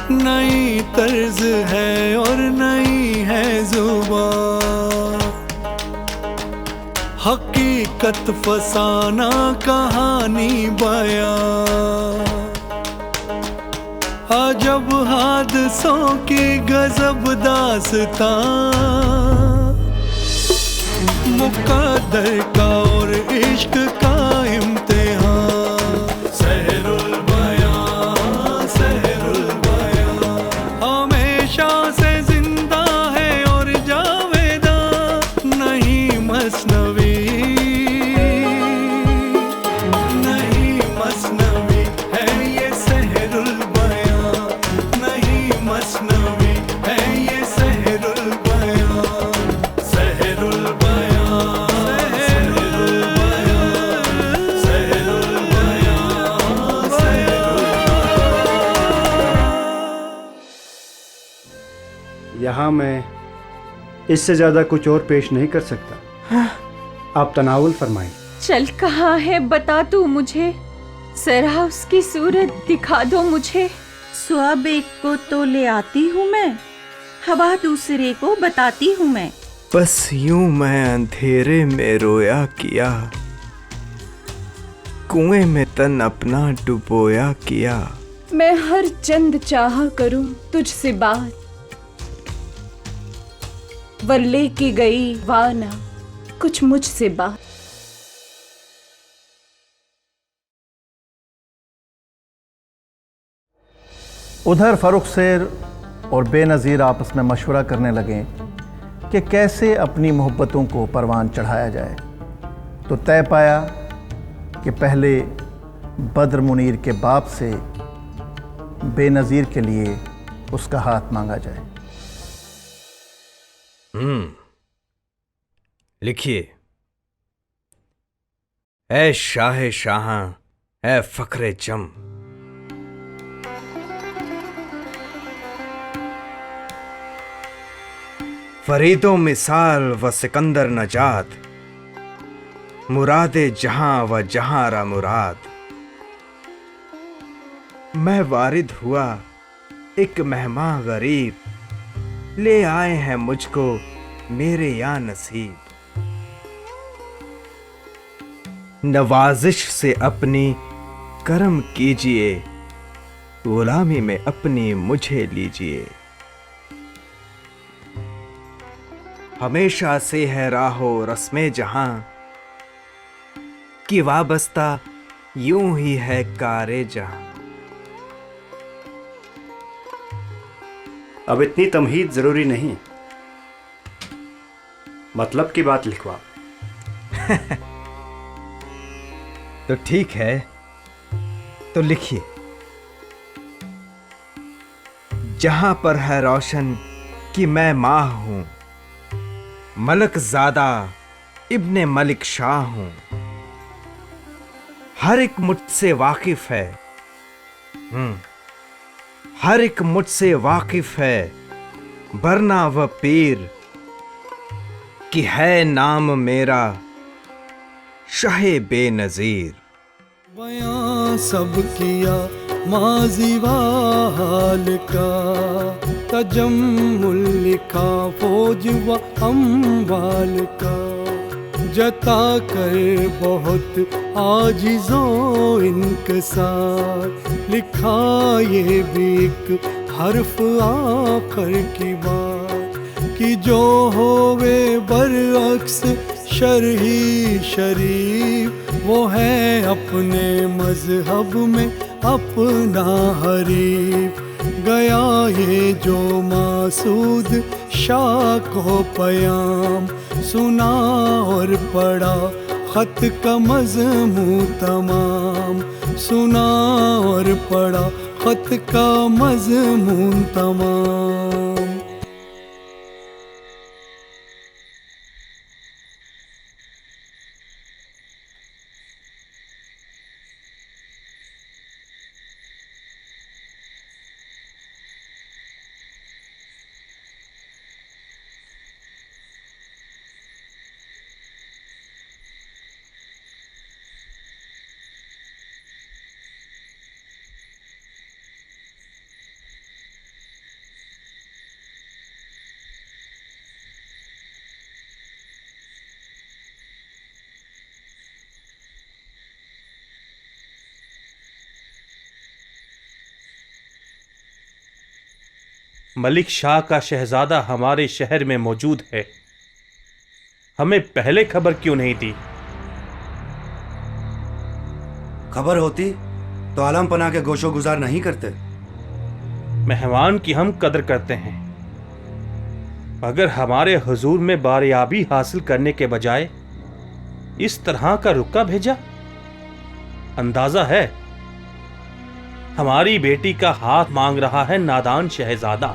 नई तर्ज है और नई है जुबान, हकीकत फसाना कहानी बयां, अजब हादसों की गजब दास्तां, मुकद्दर का और इश्क का इम्तिहान। सहरुल बयां, सहरुल बयां, हमेशा से जिंदा है और जावेदा, नहीं मसनवी, नहीं मसनवी है ये सहरुल बयां, नहीं मसनवी है ये सहरुल बयां, सहरुल बयां, सहरुल बयां, सहरुल बयां, सहरुल बयां। यहाँ मैं इससे ज़्यादा कुछ और पेश नहीं कर सकता। हाँ। आप तनावुल फरमाएं। चल कहाँ है बता तू मुझे, जरा उसकी सूरत दिखा दो मुझे। ख्वाब एक को तो ले आती हूँ मैं, हवा दूसरे को बताती हूँ मैं। बस यूं मैं अंधेरे में रोया किया, कुएं में तन अपना डुबोया किया। मैं हर चंद चाहा करूं तुझसे बात, वर लेके गई वाना कुछ मुझसे बात। उधर फरुखसेर और बेनज़ीर आपस में मशवरा करने लगे कि कैसे अपनी मोहब्बतों को परवान चढ़ाया जाए। तो तय पाया कि पहले बद्र मुनीर के बाप से बेनज़ीर के लिए उसका हाथ मांगा जाए। लिखिए। ऐ शाह शाहां, ऐ फख्रे जम, फरीदो मिसाल व सिकंदर नजात, मुरादे जहां व जहांरा मुराद। मैं वारिद हुआ एक मेहमान गरीब, ले आए हैं मुझको मेरे या नसीब। नवाजिश से अपनी करम कीजिए, गुलामी में अपनी मुझे लीजिए। हमेशा से है राहो रस्मे जहां, कि वाबस्ता यूं ही है कारे जहां। अब इतनी तमहीद ज़रूरी नहीं, मतलब की बात लिखवा। तो ठीक है, तो लिखिए। जहां पर है रोशन कि मैं माह हूं, मलक ज़ादा इब्ने मलिक शाह हूं। हर एक मुझसे वाकिफ है, हर एक मुझसे वाकिफ है, बरना व पीर कि है नाम मेरा शाहे बेनज़ीर। बयां सब किया माज़ी व हाल का, तजम्मुल लिखा फौज व अम्वाल का। जता कर बहुत आजिज़ो इनकसार, लिखा ये भी एक हर्फ आखिर की बात, कि जो होवे बरअक्स शरही शरीफ, वो है अपने मजहब में अपना हरीफ। गया ये जो मासूद शाह को पयाम, सुना और पढ़ा खत का मज़मून तमाम, सुना और पढ़ा खत का मज़मून तमाम। मलिक शाह का शहजादा हमारे शहर में मौजूद है। हमें पहले खबर क्यों नहीं दी? खबर होती तो आलम पना के गोशो गुजार नहीं करते। मेहमान की हम कदर करते हैं, अगर हमारे हुजूर में बारियाबी हासिल करने के बजाय इस तरह का रुक्का भेजा, अंदाजा है हमारी बेटी का हाथ मांग रहा है नादान शहजादा।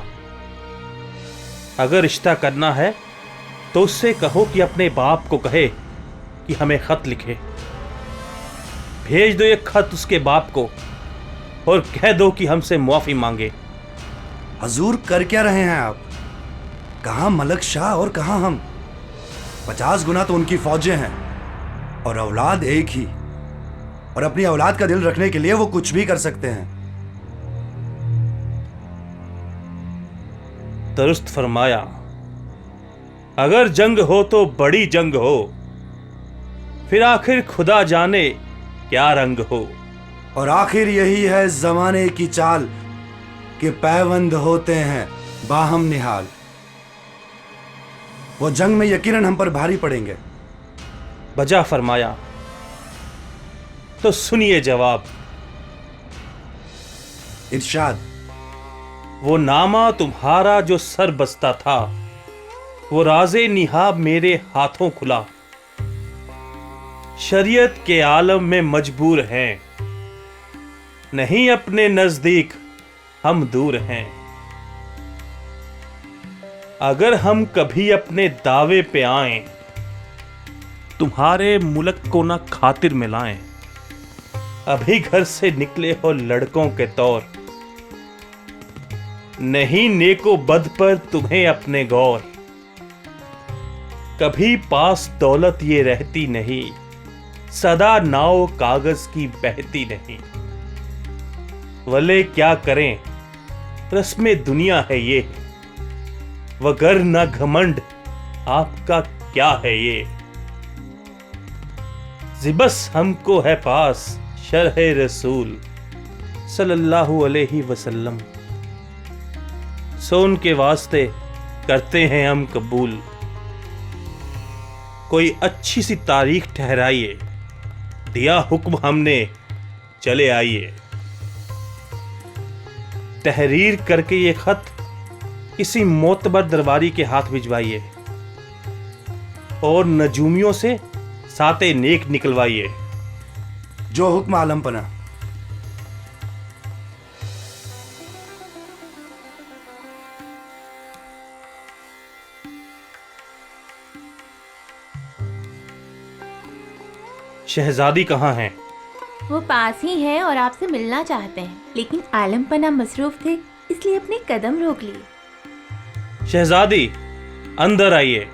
अगर रिश्ता करना है तो उससे कहो कि अपने बाप को कहे कि हमें खत लिखे। भेज दो ये खत उसके बाप को और कह दो कि हमसे मुआफी मांगे। हजूर कर क्या रहे हैं आप? कहां मलक शाह और कहां हम? 50 गुना तो उनकी फौजें हैं और औलाद एक ही, और अपनी औलाद का दिल रखने के लिए वो कुछ भी कर सकते हैं। दुरुस्त फरमाया। अगर जंग हो तो बड़ी जंग हो, फिर आखिर खुदा जाने क्या रंग हो। और आखिर यही है जमाने की चाल कि पैवंद होते हैं बाहम निहाल। वो जंग में यकीनन हम पर भारी पड़ेंगे। बजा फरमाया। तो सुनिए जवाब। इरशाद। वो नामा तुम्हारा जो सर बसता था, वो राजे निहाब मेरे हाथों खुला। शरीयत के आलम में मजबूर हैं, नहीं अपने नजदीक हम दूर हैं। अगर हम कभी अपने दावे पे आएं, तुम्हारे मुल्क को ना खातिर मिलाएं। अभी घर से निकले हो लड़कों के तौर, नहीं नेको बद पर तुम्हें अपने गौर। कभी पास दौलत ये रहती नहीं, सदा नाव कागज की बहती नहीं। वले क्या करें, रस्मे दुनिया है ये, वगर न घमंड आपका क्या है ये। जिबस हमको है पास शरह रसूल सल्लल्लाहु अलैहि वसल्लम, सो उनके वास्ते करते हैं हम कबूल। कोई अच्छी सी तारीख ठहराइए, दिया हुक्म हमने चले आइए। तहरीर करके ये खत किसी मोतबर दरबारी के हाथ भिजवाइए और नजूमियों से साते नेक निकलवाइए। जो हुक्म आलम पना। शहजादी कहाँ हैं? वो पास ही हैं और आपसे मिलना चाहते हैं, लेकिन आलम पना मसरूफ थे, इसलिए अपने कदम रोक लिए। शहजादी अंदर आइए।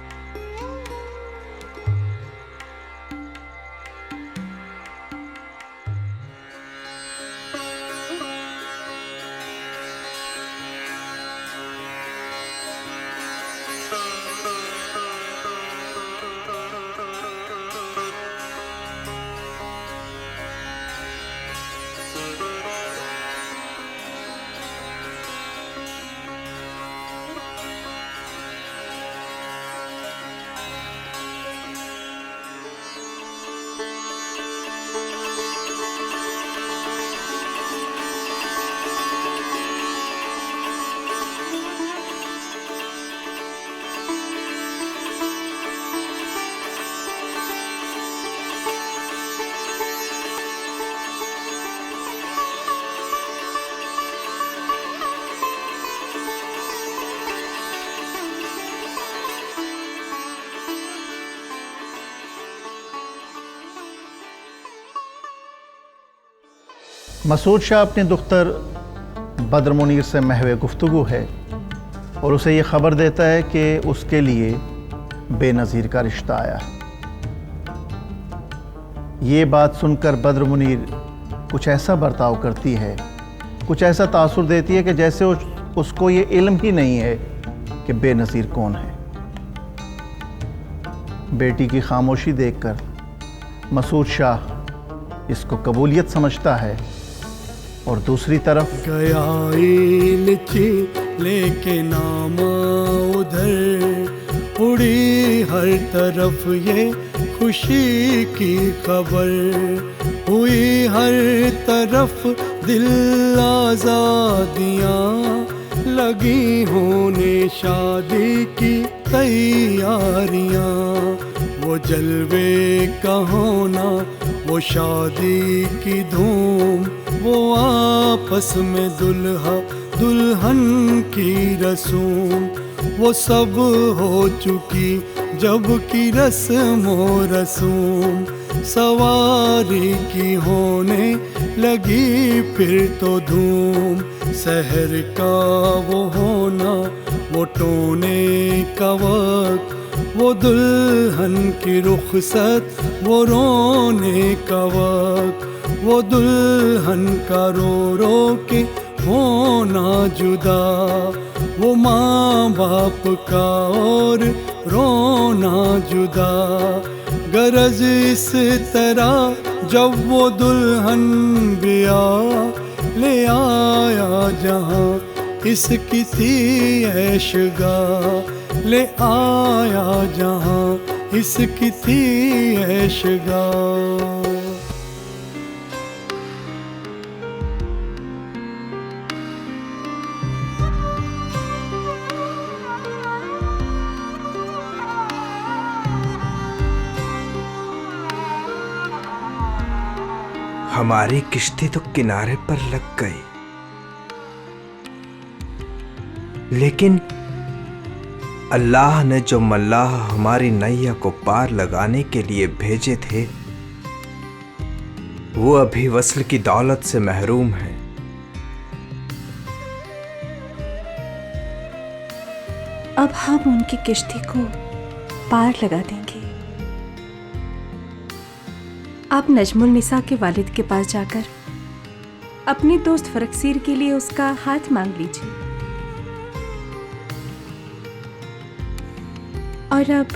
मसूद शाह अपनी दुख्तर बद्र मुनीर से महवे गुफ्तगू है और उसे ये ख़बर देता है कि उसके लिए बेनज़ीर का रिश्ता आया है। ये बात सुनकर बद्र मुनीर कुछ ऐसा बर्ताव करती है, कुछ ऐसा तासुर देती है कि जैसे उसको ये इल्म ही नहीं है कि बेनज़ीर कौन है। बेटी की खामोशी देखकर मसूद शाह इसको कबूलियत समझता है और दूसरी तरफ गया इलची लेके नामा उधर उड़ी हर तरफ ये खुशी की खबर, हुई हर तरफ दिल आज़ादियाँ, लगी होने शादी की तैयारियाँ। वो जलवे का होना, वो शादी की धूम, वो आपस में दुल्हा दुल्हन की रसूम, वो सब हो चुकी जब की रस्म रसूम। सवारी की होने लगी फिर तो धूम, शहर का वो होना, वो टोने का वक्त, वो दुल्हन की रुखसत, वो रोने का वक्त, वो दुल्हन का रो रो के होना जुदा, वो माँ बाप का और रोना जुदा। गरज इस तरह जब वो दुल्हन ब्याह ले आया जहाँ इसकी थी ऐशगाह, ले आया जहाँ इसकी थी ऐशगाह। हमारी किश्ती तो किनारे पर लग गई, लेकिन अल्लाह ने जो मल्लाह हमारी नैया को पार लगाने के लिए भेजे थे, वो अभी वस्ल की दौलत से महरूम है। अब हम उनकी किश्ती को पार लगा देंगे। आप नजमुल निसा के वालिद के पास जाकर अपने दोस्त फरकसीर के लिए उसका हाथ मांग लीजिए। और अब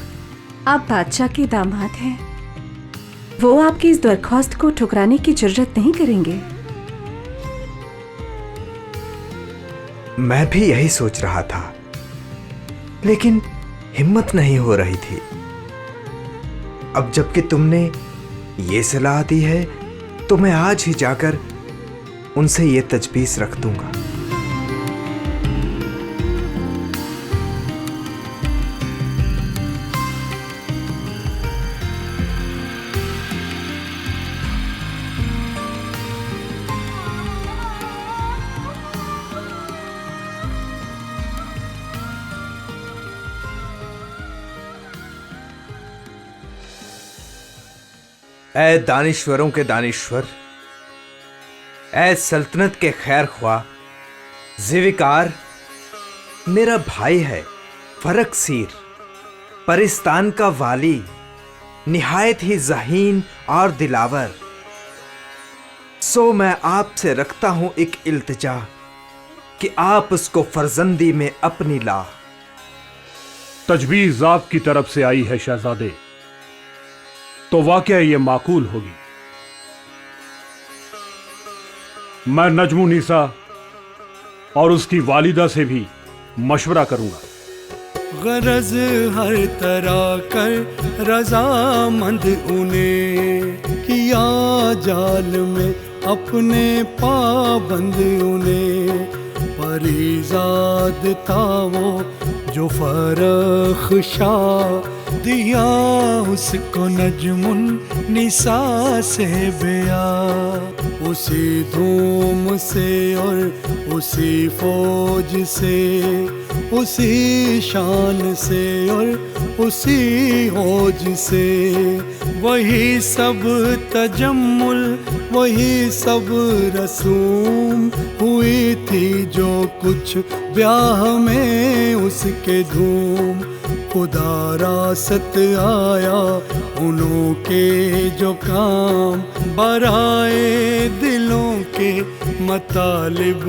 आप बादशाह के दामाद हैं, वो आपकी इस दरख्वास्त को ठुकराने की जरूरत नहीं करेंगे। मैं भी यही सोच रहा था, लेकिन हिम्मत नहीं हो रही थी। अब जबकि तुमने ये सलाह दी है, तो मैं आज ही जाकर उनसे ये तजवीज़ रख दूंगा। ऐ दानिश्वरों के दानिश्वर, ऐ सल्तनत के खैर ख्वाह, ज़िविकार, मेरा भाई है फरकसीर, परिस्तान का वाली, निहायत ही ज़हीन और दिलावर। सो मैं आपसे रखता हूं एक इल्तिजा कि आप उसको फर्जंदी में अपनी ला। तजवीज़ आपकी तरफ से आई है शहजादे, तो वाकया ये माकूल होगी। मैं नजमु निसा और उसकी वालिदा से भी मशवरा करूंगा। गरज हर तरह कर रजामंद उन्हें, किया जाल में अपने पाबंद उन्हें। परीजाद था वो जो फरख शाह, दिया उसको नजमुन निसा से बेया। उसी धूम से और उसी फौज से, उसी शान से और उसी होज से, वही सब तजम्मुल, वही सब रसूम, हुई थी जो कुछ ब्याह में उसके धूम। खुदा रासत आया उन्हों के जो काम, बराए दिलों के मतालिब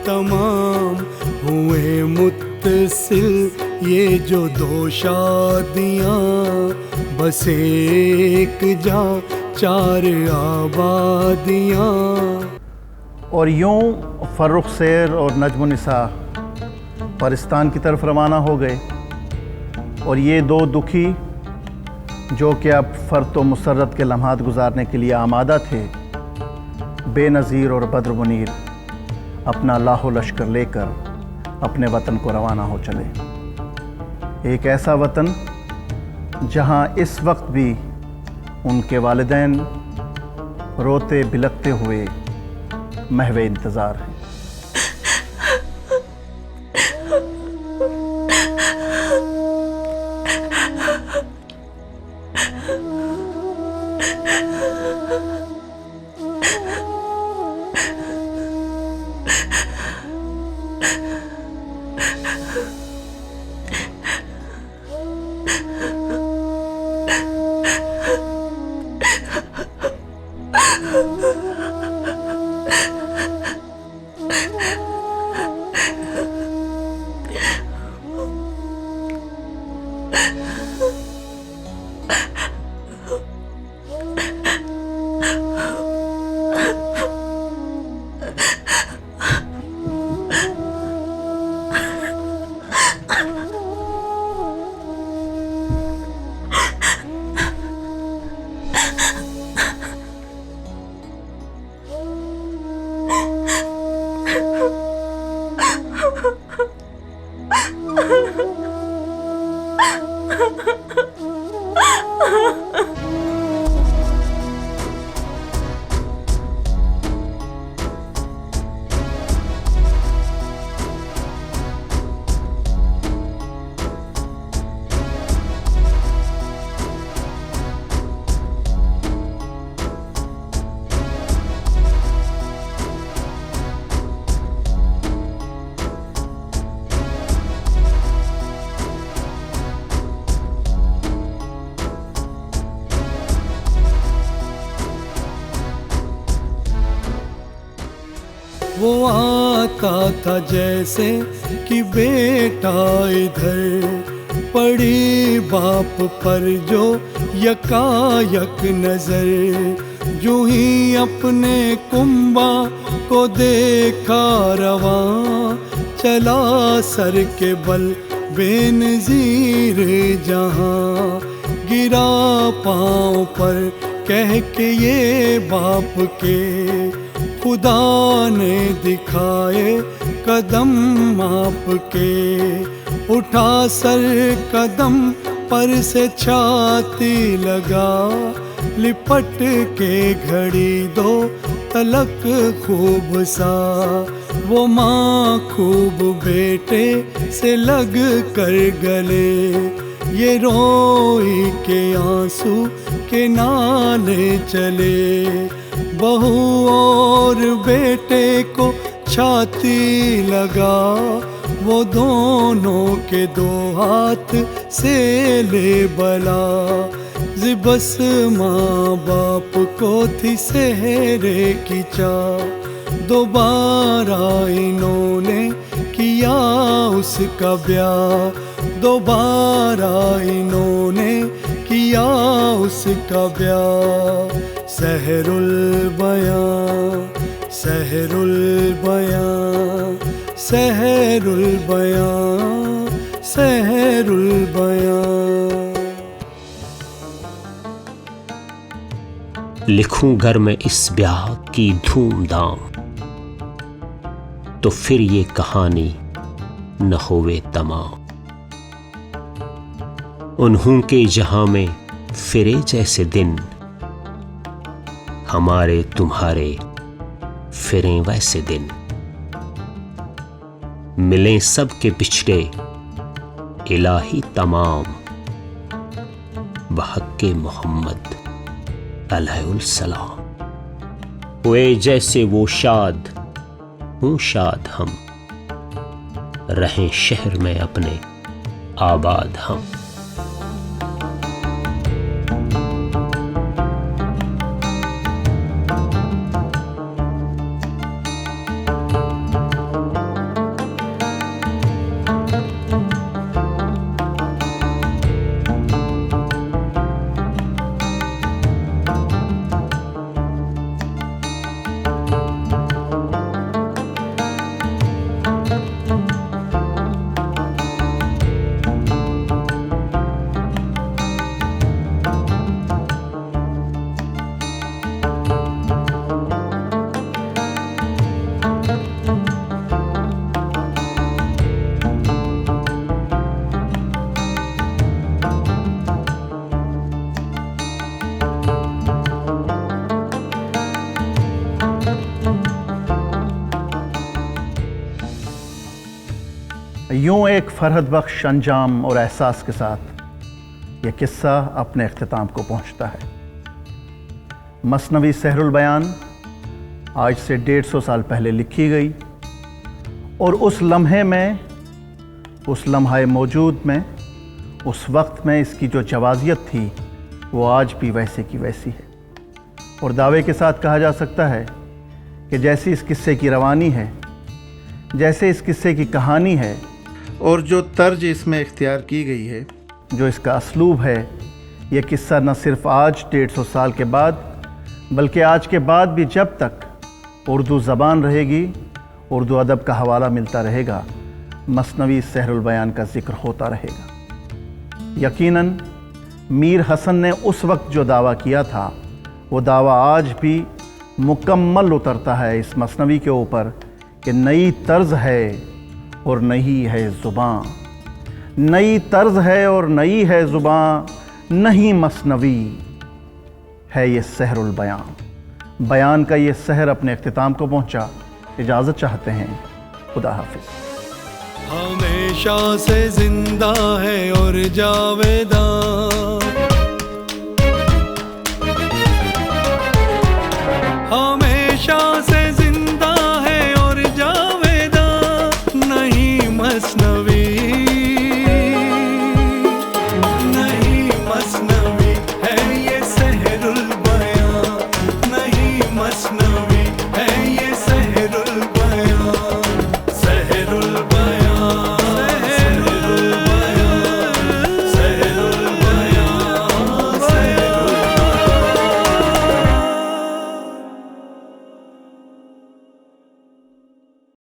तमाम, हुए मुत्तसिल ये जो दो शादियाँ, बस एक जा चार आबादियाँ। और यूं फर्रुख सैर और नजमुन निसा परिस्तान की तरफ रवाना हो गए और ये दो दुखी जो कि अब फ़र्त व मुसर्रत के लम्हात गुजारने के लिए आमादा थे, बेनज़ीर और बद्र मुनीर अपना लाहो लश्कर लेकर अपने वतन को रवाना हो चले। एक ऐसा वतन जहां इस वक्त भी उनके वालिदैन रोते बिलखते हुए महवे इंतज़ार हैं। वो आता था जैसे कि बेटा इधर, पड़ी बाप पर जो यकायक नजर, जो ही अपने कुंबा को देखा रवा, चला सर के बल बेनज़ीर जहां, गिरा पाँव पर कह के ये बाप के, खुदा ने दिखाए कदम आपके, उठा सर कदम पर से छाती लगा, लिपट के घड़ी दो तलक खूब सा, वो माँ खूब बेटे से लग कर गले, ये रोई के आंसू के नाले चले, बहू और बेटे को छाती लगा, वो दोनों के दो हाथ से ले बला, जिबस माँ बाप को थी सेहरे की चाह, दोबारा इन्होंने किया उसका ब्याह, दोबारा इन्होंने किया उसका ब्याह। सहरुल बयां, सहरुल बयां, सहरुल बयां, सहरुल बयां। लिखूं घर में इस ब्याह की धूमधाम, तो फिर ये कहानी न होवे तमाम। उन्हों के जहां में फिरे जैसे दिन, हमारे तुम्हारे फिरें वैसे दिन। मिलें सबके बिछड़े इलाही तमाम, बहक्के मोहम्मद अलैहिस्सलाम। हुए जैसे वो शाद, हूँ शाद हम, रहें शहर में अपने आबाद हम। यूं एक फरहद बख्श अंजाम और एहसास के साथ यह किस्सा अपने अख्तिताम को पहुंचता है। मसनवी सहरुल बयान आज से 150 साल पहले लिखी गई और उस लम्हे में, उस लम्हा मौजूद में, उस वक्त में इसकी जो जवाजियत थी वो आज भी वैसे की वैसी है। और दावे के साथ कहा जा सकता है कि जैसी इस किस्से की रवानी है, जैसे इस किस्से की कहानी है और जो तर्ज इसमें इख्तियार की गई है, जो इसका असलूब है, यह किस्सा न सिर्फ आज 150 साल के बाद बल्कि आज के बाद भी जब तक उर्दू ज़बान रहेगी, उर्दू अदब का हवाला मिलता रहेगा, मसनवी सहरुल बयान का जिक्र होता रहेगा। यकीनन मीर हसन ने उस वक्त जो दावा किया था वो दावा आज भी मुकम्मल उतरता है इस मसनवी के ऊपर कि नई तर्ज है और नई है ज़ुबान, नई तर्ज है और नई है ज़ुबान, नहीं मसनवी है ये सहरुल बयान। बयान का ये सहर अपने अख्तिताम को पहुंचा। इजाज़त चाहते हैं। खुदा हाफिज़। हमेशा से जिंदा है और जावेदा